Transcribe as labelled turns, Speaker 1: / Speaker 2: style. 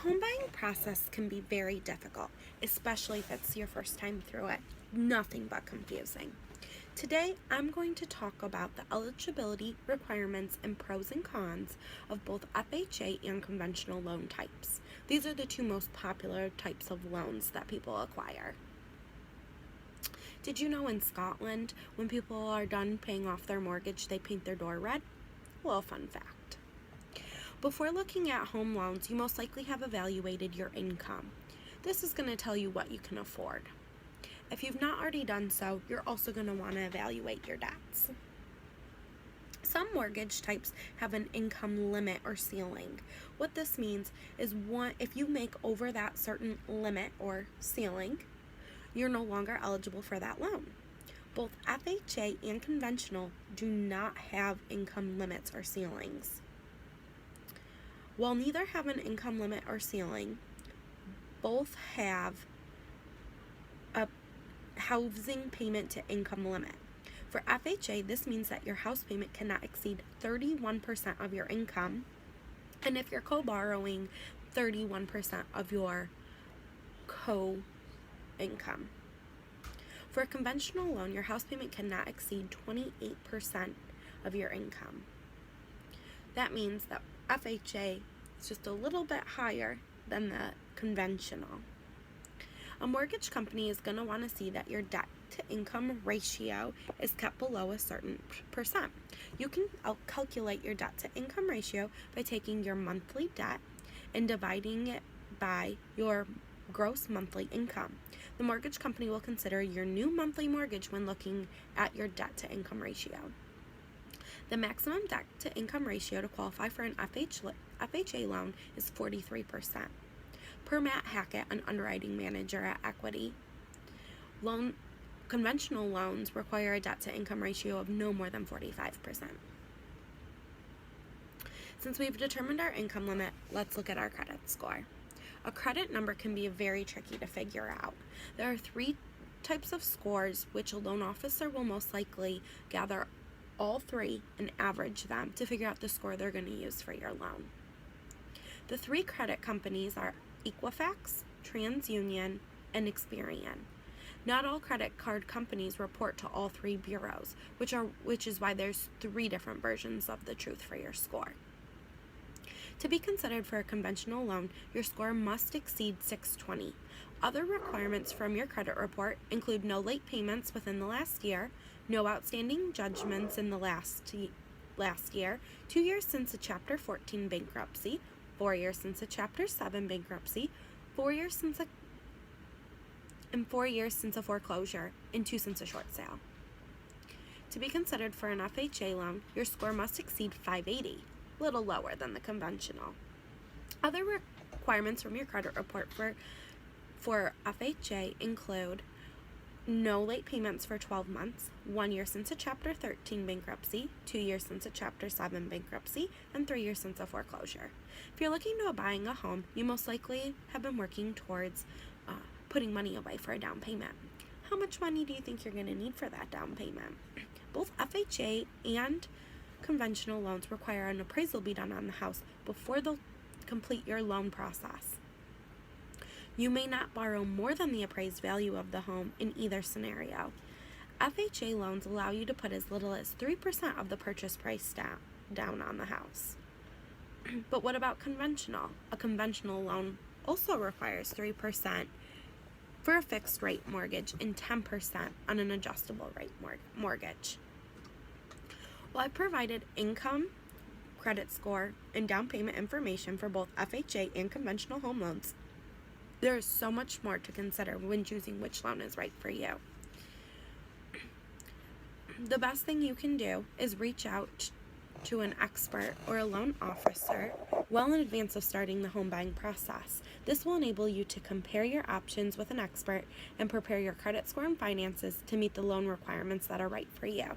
Speaker 1: home buying process can be very difficult, especially if it's your first time through it. Nothing but confusing. Today, I'm going to talk about the eligibility requirements and pros and cons of both FHA and conventional loan types. These are the two most popular types of loans that people acquire. Did you know in Scotland, when people are done paying off their mortgage, they paint their door red? Well, fun fact. Before looking at home loans, you most likely have evaluated your income. This is going to tell you what you can afford. If you've not already done so, you're also going to want to evaluate your debts. Some mortgage types have an income limit or ceiling. What this means is if you make over that certain limit or ceiling, you're no longer eligible for that loan. Both FHA and conventional do not have income limits or ceilings. While neither have an income limit or ceiling, both have a housing payment to income limit. For FHA, this means that your house payment cannot exceed 31% of your income, and if you're co-borrowing, 31% of your co-income. For a conventional loan, your house payment cannot exceed 28% of your income. That means that FHA is just a little bit higher than the conventional. A mortgage company is going to want to see that your debt to income ratio is kept below a certain percent. You can calculate your debt to income ratio by taking your monthly debt and dividing it by your gross monthly income. The mortgage company will consider your new monthly mortgage when looking at your debt to income ratio. The maximum debt to income ratio to qualify for an FHA loan is 43%. Per Matt Hackett, an underwriting manager at Equity, conventional loans require a debt to income ratio of no more than 45%. Since we've determined our income limit, let's look at our credit score. A credit number can be very tricky to figure out. There are three types of scores which a loan officer will most likely gather all three and average them to figure out the score they're going to use for your loan. The three credit companies are Equifax, TransUnion, and Experian. Not all credit card companies report to all three bureaus, which is why there's three different versions of the truth for your score. To be considered for a conventional loan, your score must exceed 620. Other requirements from your credit report include no late payments within the last year, no outstanding judgments in the last year, 2 years since a Chapter 14 bankruptcy, 4 years since a Chapter 7 bankruptcy, 4 years since a foreclosure, and 2 since a short sale. To be considered for an FHA loan, your score must exceed 580, a little lower than the conventional. Other requirements from your credit report for FHA include no late payments for 12 months, 1 year since a Chapter 13 bankruptcy, 2 years since a Chapter 7 bankruptcy, and 3 years since a foreclosure. If you're looking to buying a home, you most likely have been working towards putting money away for a down payment. How much money do you think you're going to need for that down payment? Both FHA and conventional loans require an appraisal be done on the house before they'll complete your loan process. You may not borrow more than the appraised value of the home in either scenario. FHA loans allow you to put as little as 3% of the purchase price down on the house. But what about conventional? A conventional loan also requires 3% for a fixed rate mortgage and 10% on an adjustable rate mortgage. Well, I've provided income, credit score, and down payment information for both FHA and conventional home loans. There is so much more to consider when choosing which loan is right for you. The best thing you can do is reach out to an expert or a loan officer well in advance of starting the home buying process. This will enable you to compare your options with an expert and prepare your credit score and finances to meet the loan requirements that are right for you.